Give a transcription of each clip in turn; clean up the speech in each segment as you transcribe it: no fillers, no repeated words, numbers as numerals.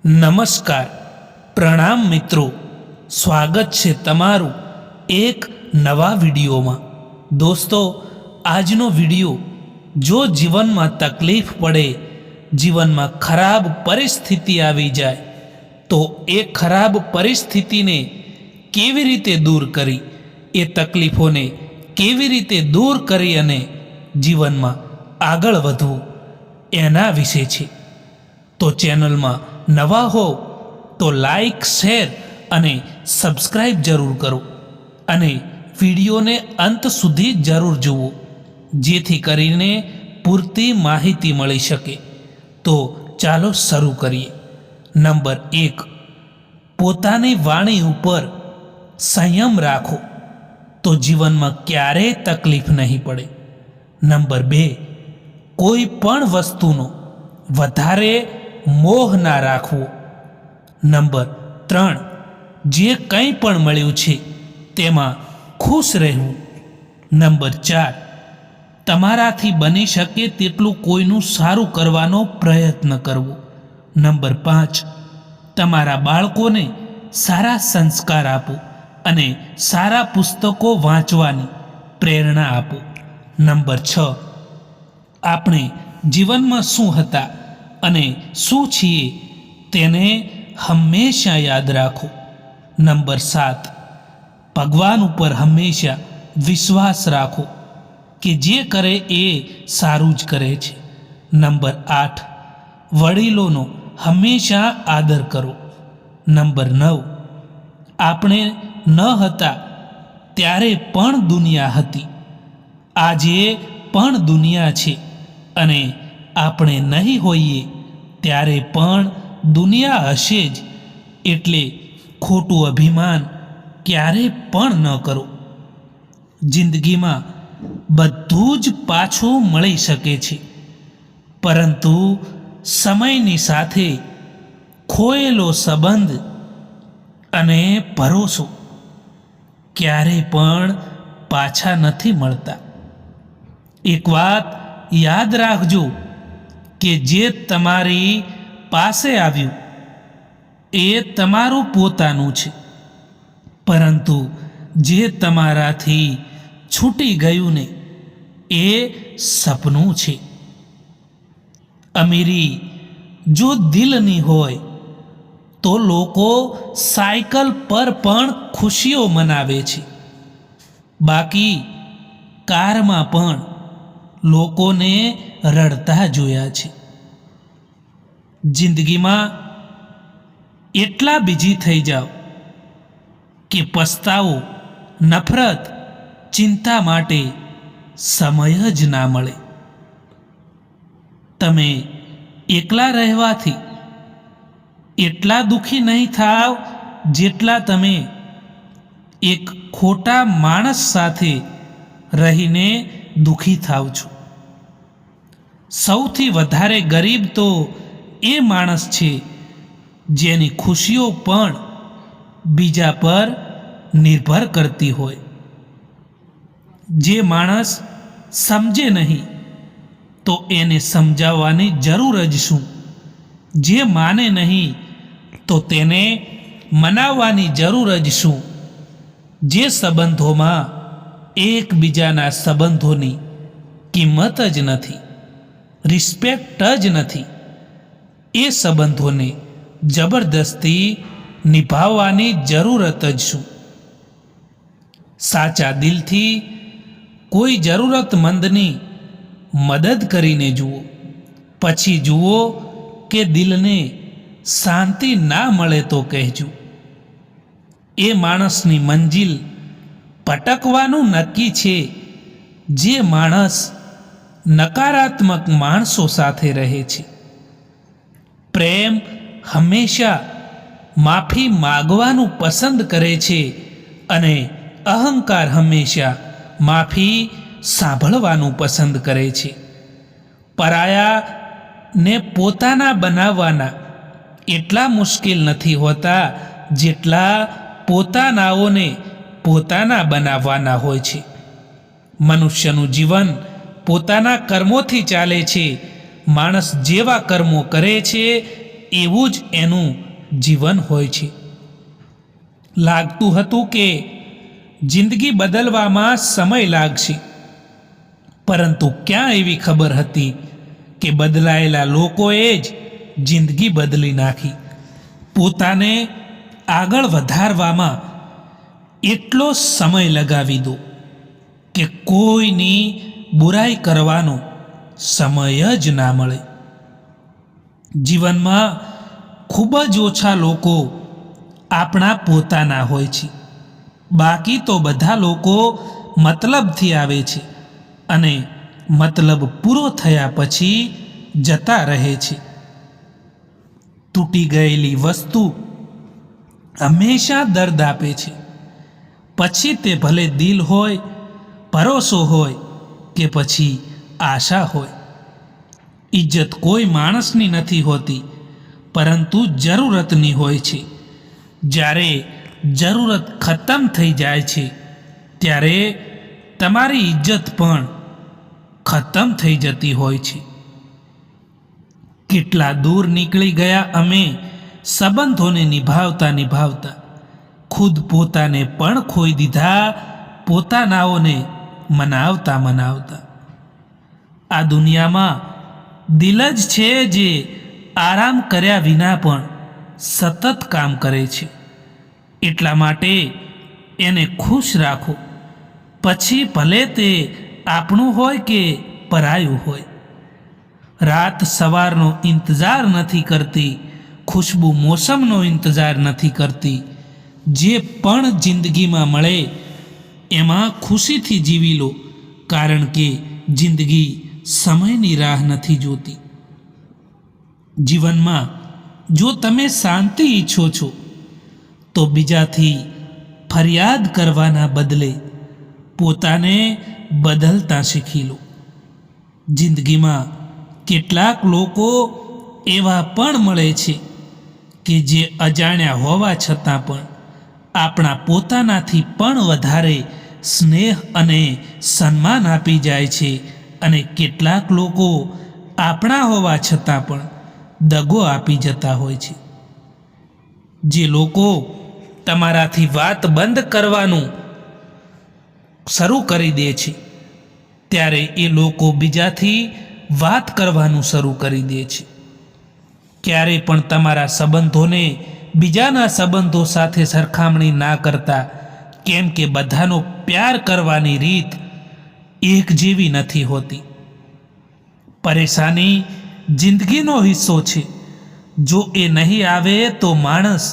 નમસ્કાર, પ્રણામ મિત્રો, સ્વાગત છે તમારું એક નવા વિડીયોમાં। દોસ્તો, આજનો વિડીયો જો જીવનમાં તકલીફ પડે, જીવનમાં ખરાબ પરિસ્થિતિ આવી જાય તો એ ખરાબ પરિસ્થિતિને કેવી રીતે દૂર કરી, એ તકલીફોને કેવી રીતે દૂર કરી અને જીવનમાં આગળ વધવું એના વિશે છે। તો ચેનલમાં નવા હો તો લાઈક, શેર અને સબસ્ક્રાઈબ જરૂર કરો અને વિડીયોને અંત સુધી જરૂર જુઓ, જેથી કરીને પૂરતી માહિતી મળી શકે। તો ચાલો શરૂ કરીએ। નંબર 1, પોતાની વાણી ઉપર સંયમ રાખો તો જીવનમાં ક્યારેય તકલીફ નહીં પડે। નંબર 2, કોઈ પણ વસ્તુનો વધારે મોહ ના રાખવો। નંબર 3, જે કંઈ પણ મળ્યું છે તેમાં ખુશ રહેવું। નંબર 4, તમારાથી બની શકે તેટલું કોઈનું સારું કરવાનો પ્રયત્ન કરવો। નંબર 5, તમારા બાળકોને સારા સંસ્કાર આપો અને સારા પુસ્તકો વાંચવાની પ્રેરણા આપો। નંબર 6, આપણે જીવનમાં શું હતા અને શું છીએ તેને હંમેશા યાદ રાખો। નંબર 7, ભગવાન ઉપર હંમેશા વિશ્વાસ રાખો કે જે કરે એ સારું જ કરે છે। નંબર 8, વડીલોનો હંમેશા આદર કરો। નંબર 9, આપણે ન હતા ત્યારે પણ દુનિયા હતી, આજે પણ દુનિયા છે અને આપણે નહીં હોઈએ ત્યારે પણ દુનિયા હશે જ, એટલે ખોટું અભિમાન ક્યારે પણ ન કરો। જિંદગીમાં બધું જ પાછું મળી શકે છે, પરંતુ સમયની સાથે ખોયેલો સંબંધ અને ભરોસો ક્યારેય પણ પાછા નથી મળતા। એક વાત યાદ રાખજો કે જે તમારી પાસે આવ્યું એ તમારું પોતાનું છે, પરંતુ જે તમારાથી છૂટી ગયું ને એ સપનું છે। અમીરી જો દિલની હોય તો લોકો સાયકલ પર પણ ખુશીઓ મનાવે છે, બાકી કારમાં પણ લોકોને રડતા જોયા છે। જિંદગીમાં એટલા બીજી થઈ જાઓ કે પસ્તાવો, નફરત, ચિંતા માટે સમય જ ના મળે। તમે એકલા રહેવાથી એટલા દુઃખી નહીં થાવ જેટલા તમે એક ખોટા માણસ સાથે રહીને દુઃખી થાવ છો। સૌથી વધારે ગરીબ તો એ માણસ છે જેની ખુશીઓ પણ બીજા પર નિર્ભર કરતી હોય। જે માણસ સમજે નહીં તો એને સમજાવવાની જરૂર જ શું, જે માને નહીં તો તેને મનાવવાની જરૂર જ શું। જે સંબંધોમાં એકબીજાના સંબંધોની કિંમત જ નથી, રિસ્પેક્ટ જ નથી, એ સંબંધોને જબરદસ્તી નિભાવવાની જરૂરત જ શું। સાચા દિલથી કોઈ જરૂરતમંદની મદદ કરીને જુઓ, પછી જુઓ કે દિલને શાંતિ ના મળે તો કહેજો। એ માણસની મંજિલ ભટકવાનું નક્કી છે જે માણસ નકારાત્મક માણસો સાથે રહે છે। પ્રેમ હંમેશા માફી માગવાનું પસંદ કરે છે અને અહંકાર હંમેશા માફી સાંભળવાનું પસંદ કરે છે। પરાયાને પોતાના બનાવવાના એટલા મુશ્કેલ નથી હોતા જેટલા પોતાનાઓને પોતાના બનાવવાના હોય છે। મનુષ્યનું જીવન પોતાના કર્મોથી ચાલે છે। માણસ જેવા કર્મો કરે છે એવું જ એનું જીવન હોય છે. લાગતું હતું કે જિંદગી બદલવામાં સમય લાગશે, પરંતુ ક્યાં એવી ખબર હતી કે બદલાયેલા લોકોએ જ જિંદગી બદલી નાખી. પોતાને આગળ વધારવામાં એટલો સમય લગાવી દો કે કોઈની બુરાઈ કરવાનો સમય જ ના મળે. જીવનમાં ખૂબ જ ઓછા લોકો આપણા પોતાના હોય છે. બાકી તો બધા લોકો મતલબથી આવે છે અને મતલબ પૂરો થયા પછી જતા રહે છે. તૂટી ગયેલી વસ્તુ હંમેશા દર્દ આપે છે. પછી તે ભલે દિલ હોય, ભરોસો હોય કે પછી આશા હોય. ઇજ્જત કોઈ માણસની નથી હોતી, પરંતુ જરૂરતની હોય છે. જ્યારે જરૂરત ખતમ થઈ જાય છે ત્યારે તમારી ઇજ્જત પણ ખતમ થઈ જતી હોય છે. કેટલા દૂર નીકળી ગયા અમે સંબંધોને નિભાવતા નિભાવતા, ખુદ પોતાને પણ ખોઈ દીધા પોતાનાઓને મનાવતા મનાવતા. આ દુનિયામાં દિલ જ છે જે આરામ કર્યા વિના પણ સતત કામ કરે છે. એટલા માટે એને ખુશ રાખો, પછી ભલે તે આપણું હોય કે પરાયું હોય. રાત સવારનો ઇંતજાર નથી કરતી, ખુશ્બુ મોસમનો ઇંતજાર નથી કરતી. જે પણ જિંદગીમાં મળે એમાં ખુશીથી જીવી લો, કારણ કે જિંદગી સમયની રાહ નથી જોતી. જીવનમાં જો તમે શાંતિ ઈચ્છો છો તો બીજાથી ફરિયાદ કરવાના બદલે પોતાને બદલતા શીખી લો. જિંદગીમાં કેટલાક લોકો એવા પણ મળે છે કે જે અજાણ્યા હોવા છતાં પણ આપણા પોતાનાથી પણ વધારે સ્નેહ અને સન્માન આપી જાય છે. અને કેટલાક લોકો આપણા હોવા છતાં પણ દગો આપી જતા હોય છે. જે લોકો તમારાથી વાત બંધ કરવાનું શરૂ કરી દે છે, ત્યારે એ લોકો બીજાથી વાત કરવાનું શરૂ કરી દે છે. ક્યારેય પણ તમારા સંબંધોને બીજાના સંબંધો સાથે સરખામણી ના કરતા, કેમ કે બધાનો પ્યાર કરવાની રીત એક જેવી નથી હોતી. પરેશાની જિંદગીનો હિસ્સો છે. જો એ નહીં આવે તો માણસ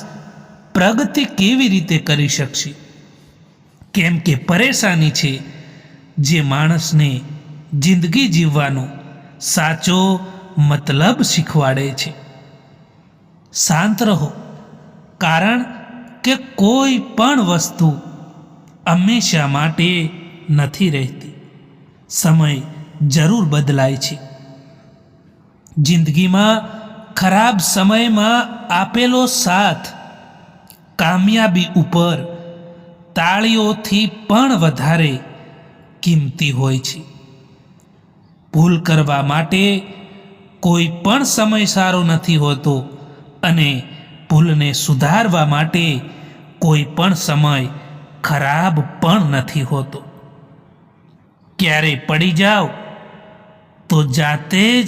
પ્રગતિ કેવી રીતે કરી શકશે? કેમ કે પરેશાની છે જે માણસને જિંદગી જીવવાનો સાચો મતલબ શીખવાડે છે. શાંત રહો, કારણ કે કોઈ પણ વસ્તુ હંમેશા માટે નથી રહેતી. સમય જરૂર બદલાય છે. જિંદગીમાં ખરાબ સમયમાં આપેલો સાથ કામયાબી ઉપર તાળીઓથી પણ વધારે કિંમતી હોય છે. ભૂલ કરવા માટે કોઈ પણ સમય સારો નથી હોતો અને ભૂલને સુધારવા માટે કોઈ પણ સમય ખરાબ પણ નથી હોતો. ક્યારે પડી જાઓ તો જાતે જ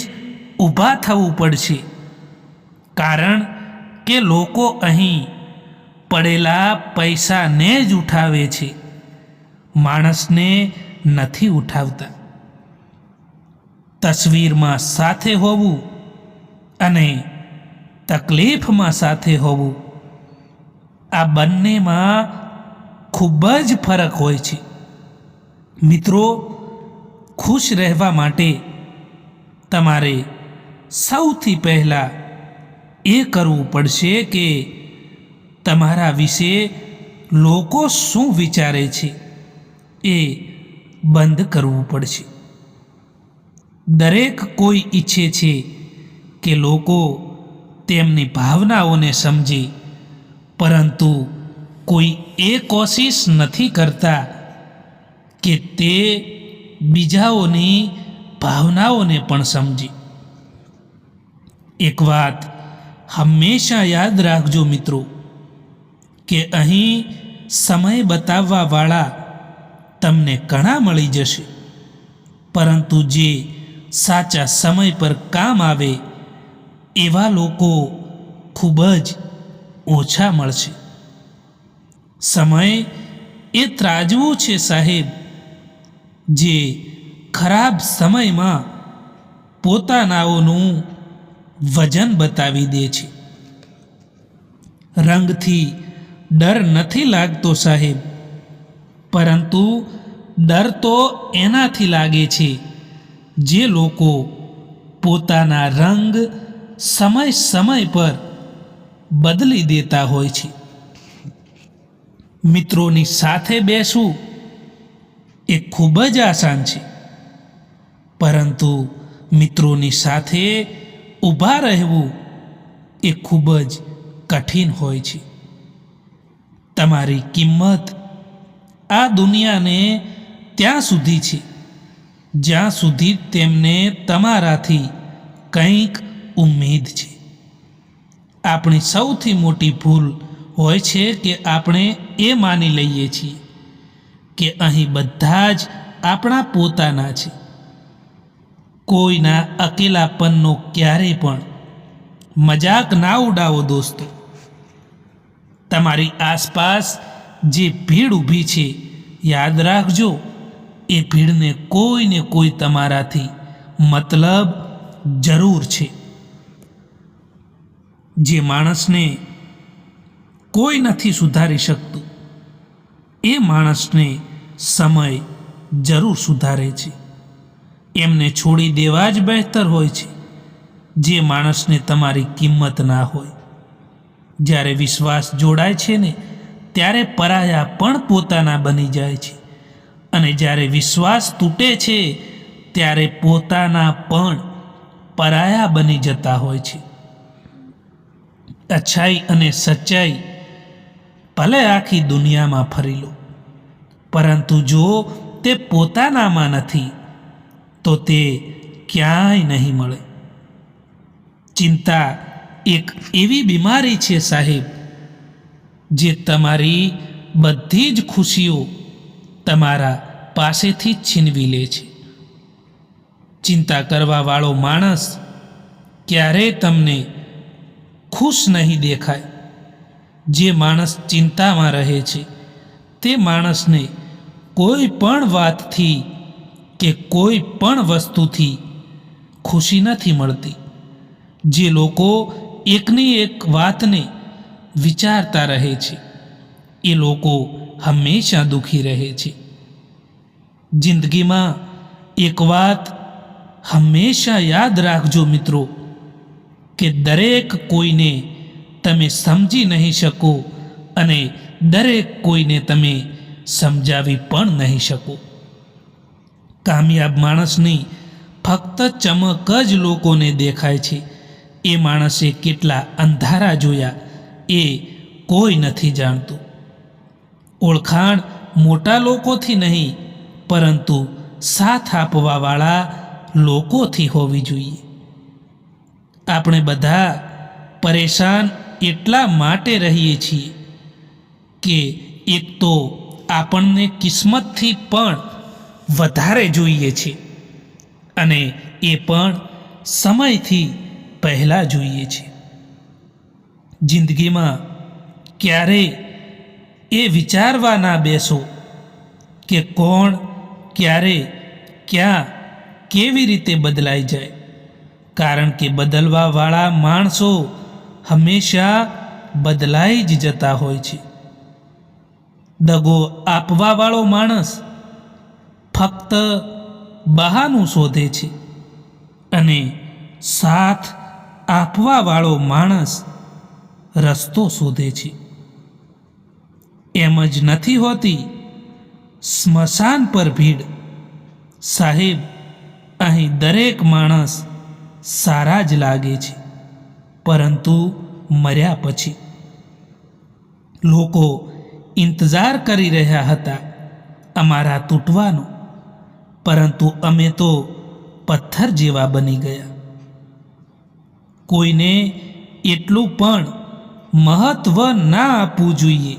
ઊભા થવું પડશે, કારણ કે લોકો અહીં પડેલા પૈસાને જ ઉઠાવે છે, માણસને નથી ઉઠાવતા. તસવીરમાં સાથે હોવું અને તકલીફમાં સાથે હોવું, આ બંનેમાં ખૂબ જ ફરક હોય છે. મિત્રો, ખુશ રહેવા માટે તમારે સૌથી પહેલાં એ કરવું પડશે કે તમારા વિશે લોકો શું વિચારે છે એ બંધ કરવું પડશે. દરેક કોઈ ઈચ્છે છે કે લોકો તેમની ભાવનાઓને સમજે, પરંતુ કોઈ એ કોશિશ નથી કરતા કે તે બીજાઓની ભાવનાઓને પણ સમજે. એક વાત હંમેશા યાદ રાખજો મિત્રો કે અહીં સમય બતાવવાવાળા તમને ઘણા મળી જશે, પરંતુ જે સાચા સમય પર કામ આવે એવા લોકો ખૂબ જ ઓછા મળશે. સમય એ ત્રાજવું છે સાહેબ, જે ખરાબ સમયમાં પોતાનાઓનું વજન બતાવી દે છે. રંગથી ડર નથી લાગતો સાહેબ, પરંતુ ડર તો એનાથી લાગે છે જે લોકો પોતાના રંગ સમય સમય પર બદલી દેતા હોય છે. મિત્રોની સાથે બેસવું એ ખૂબ જ આસાન છે, પરંતુ મિત્રોની સાથે ઊભા રહેવું એ ખૂબ જ કઠિન હોય છે. તમારી કિંમત આ દુનિયાને ત્યાં સુધી છે જ્યાં સુધી તેમને તમારાથી કંઈક ઉમ્મીદ છે. આપણી સૌથી મોટી ભૂલ હોય છે કે આપણે એ માની લઈએ છીએ કે અહીં બધા જ આપણા પોતાના છે. કોઈના અકેલાપનનો ક્યારેય પણ મજાક ના ઉડાવો દોસ્તો. તમારી આસપાસ જે ભીડ ઊભી છે, યાદ રાખજો એ ભીડને કોઈને કોઈ તમારાથી મતલબ જરૂર છે. જે માણસને કોઈ નથી સુધારી શકતું એ માણસને સમય જરૂર સુધારે છે. એમને છોડી દેવા જ બહેતર હોય છે જે માણસને તમારી કિંમત ના હોય. જ્યારે વિશ્વાસ જોડાય છે ને ત્યારે પરાયા પણ પોતાના બની જાય છે, અને જ્યારે વિશ્વાસ તૂટે છે ત્યારે પોતાના પણ પરાયા બની જતા હોય છે. અચ્છાઈ અને સચ્ચાઈ ભલે આખી દુનિયામાં ફરી લો, પરંતુ જો તે પોતાનામાં નથી તો તે ક્યાંય નહીં મળે. ચિંતા એક એવી બીમારી છે સાહેબ, જે તમારી બધી જ ખુશીઓ તમારા પાસેથી છીનવી લે છે. ચિંતા કરવાવાળો માણસ ક્યારેય તમને ખુશ નહીં દેખાય. જે માણસ ચિંતામાં રહે છે તે માણસને કોઈ પણ વાતથી કે કોઈ પણ વસ્તુથી ખુશી નથી મળતી. જે લોકો એકની એક વાતને વિચારતા રહે છે એ લોકો હંમેશા દુઃખી રહે છે. જિંદગીમાં એક વાત હંમેશા યાદ રાખજો મિત્રો, કે દરેક કોઈને તમે સમજી નહીં શકો અને દરેક કોઈને તમે સમજાવી પણ નહીં શકો. કામયાબ માણસની ફક્ત ચમક જ લોકોને દેખાય છે. એ માણસે કેટલા અંધારા જોયા એ કોઈ નથી જાણતું. ઓળખાણ મોટા લોકોથી નહીં, પરંતુ સાથ આપવાવાળા લોકોથી હોવી જોઈએ. આપણે બધા પરેશાન એટલા માટે રહીએ છીએ કે એક તો આપણને કિસ્મતથી પણ વધારે જોઈએ છે, અને એ પણ સમયથી પહેલાં જોઈએ છે. જિંદગીમાં ક્યારેય એ વિચારવા ના બેસો કે કોણ ક્યારે ક્યાં કેવી રીતે બદલાઈ જાય, કારણ કે બદલવાવાળા માણસો હંમેશા બદલાઈ જ જતા હોય છે. દગો આપવાવાળો માણસ ફક્ત બહાનું શોધે છે, અને સાથ આપવાવાળો માણસ રસ્તો શોધે છે. એમ જ નથી હોતી સ્મશાન પર ભીડ. સાહેબ, અહીં દરેક માણસ સારા જ લાગે છે, પરંતુ મર્યા પછી લોકો ઇંતજાર કરી રહ્યા હતા અમારા તૂટવાનો, પરંતુ અમે તો પથ્થર જેવા બની ગયા. કોઈને એટલું પણ મહત્ત્વ ના આપવું જોઈએ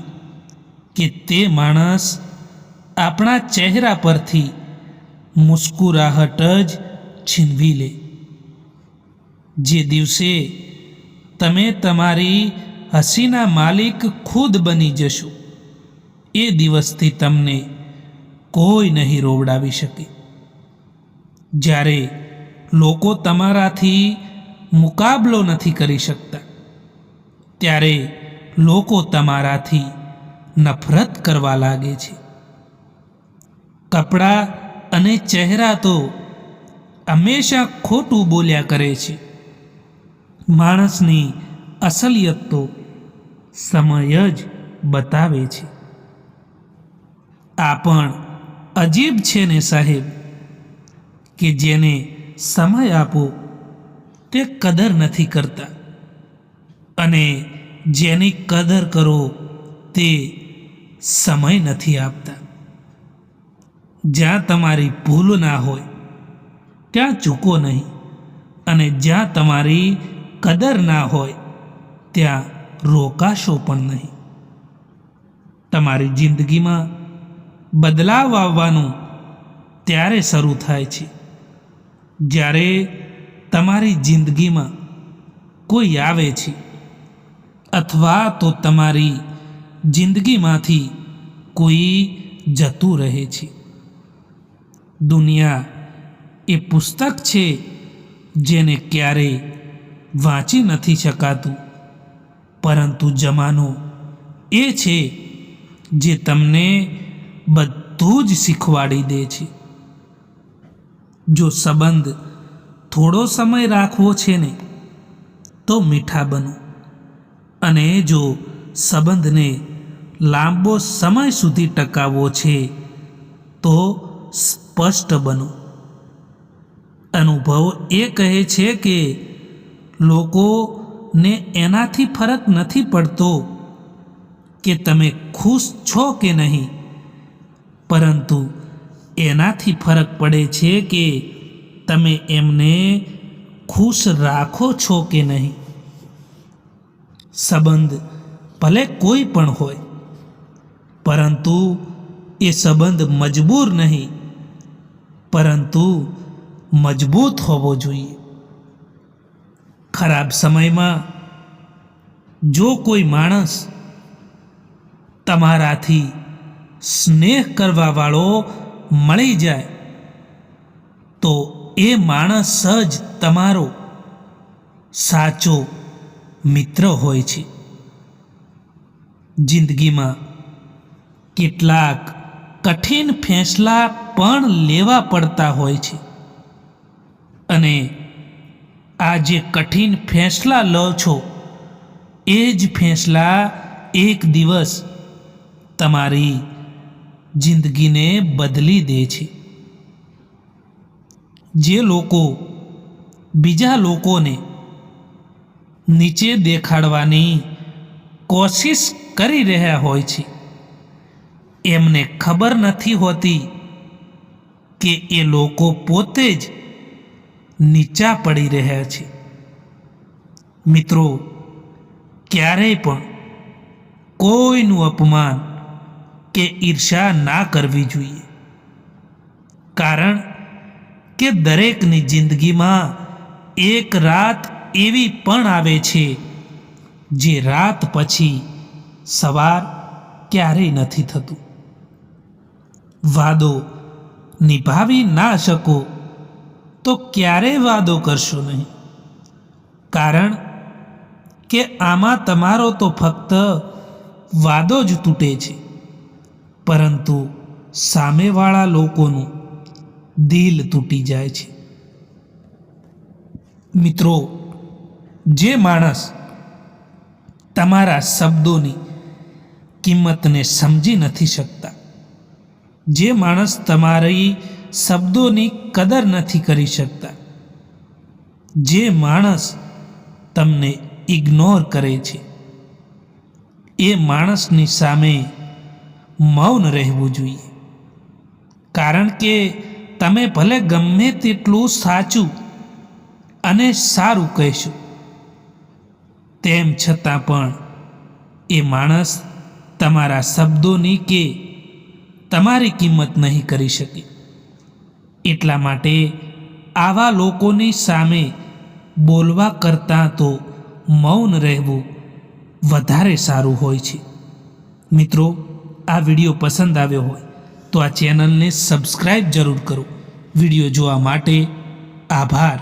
કે તે માણસ આપણા ચહેરા પરથી મુસ્કુરાહટ જ છીનવી લે. જે દિવસે તમે તમારી હસીના માલિક ખુદ બની જશો, એ દિવસથી તમને કોઈ નહીં રોવડાવી શકે. જ્યારે લોકો તમારાથી મુકાબલો નથી કરી શકતા, ત્યારે લોકો તમારાથી નફરત કરવા લાગે છે. કપડાં અને ચહેરા તો હંમેશા ખોટું બોલ્યા કરે છે. માણસની અસલિયત તો સમય જ બતાવે છે. આ પણ અજીબ છે ને સાહેબ, કે જેને સમય આપો તે કદર નથી કરતા, અને જેની કદર કરો તે સમય નથી આપતા. જ્યાં તમારી ભૂલ ના હોય ત્યાં ચૂકો નહીં, અને જ્યાં તમારી કદર ના હોય ત્યાં રોકાશો પણ નહીં. તમારી જિંદગીમાં બદલાવ આવવાનું ત્યારે શરૂ થાય છે જ્યારે તમારી જિંદગીમાં કોઈ આવે છે, અથવા તો તમારી જિંદગીમાંથી કોઈ જતું રહે છે. દુનિયા એ પુસ્તક છે જેને ક્યારેય વાંચી નથી શકાતું, પરંતુ જમાનો એ છે જે તમને બધું જ શીખવાડી દે છે. જો સંબંધ થોડો સમય રાખવો છે ને તો મીઠા બનો, અને જો સંબંધને લાંબો સમય સુધી ટકાવવો છે તો સ્પષ્ટ બનો. અનુભવ એ કહે છે કે લોકોને એનાથી ફરક નથી પડતો કે તમે ખુશ છો કે નહીં, પરંતુ એનાથી ફરક પડે છે કે તમે એમને ખુશ રાખો છો કે નહીં. સંબંધ ભલે કોઈ પણ હોય, પરંતુ એ સંબંધ મજબૂર નહીં, પરંતુ મજબૂત હોવો જોઈએ. ખરાબ સમયમાં જો કોઈ માણસ તમારાથી સ્નેહ કરવાવાળો મળી જાય તો એ માણસ જ તમારો સાચો મિત્ર હોય છે. જિંદગીમાં કેટલાક કઠિન ફેંસલા પણ લેવા પડતા હોય છે, અને આ જે કઠિન ફેંસલા લો છો એ જ ફેંસલા એક દિવસ તમારી જિંદગીને બદલી દે છે. જે લોકો બીજા લોકોને નીચે દેખાડવાની કોશિશ કરી રહ્યા હોય છે, એમને ખબર નથી હોતી કે એ લોકો પોતે જ નીચા પડી રહ્યા છે. મિત્રો, ક્યારેય પણ કોઈનું અપમાન કે ઈર્ષા ના કરવી જોઈએ, કારણ કે દરેકની જિંદગીમાં એક રાત એવી પણ આવે છે જે રાત પછી સવાર ક્યારેય નથી થતું. વાદો નિભાવી ના શકો તો ક્યારેય વાદો કરશો નહીં, કારણ કે આમાં તમારો તો ફક્ત વાદો જ તૂટે છે, પરંતુ સામેવાળા લોકોનું દિલ તૂટી જાય છે. મિત્રો, જે માણસ તમારા શબ્દોની કિંમતને સમજી નથી શકતા, જે માણસ તમારી શબ્દોની કદર નથી કરી શકતા, જે માણસ તમને ઇગ્નોર કરે છે, એ માણસની સામે મૌન રહેવું જોઈએ. કારણ કે તમે ભલે ગમે તેટલું સાચું અને સારું કહેશો, તેમ છતાં પણ એ માણસ તમારા શબ્દોની કે તમારી કિંમત નહીં કરી શકે. એટલા માટે આવા લોકોની સામે બોલવા કરતાં તો મૌન રહેવું વધારે સારું હોય છે. મિત્રો, આ વિડીયો પસંદ આવ્યો હોય તો આ ચેનલને સબસ્ક્રાઈબ જરૂર કરો. વિડીયો જોવા માટે આભાર.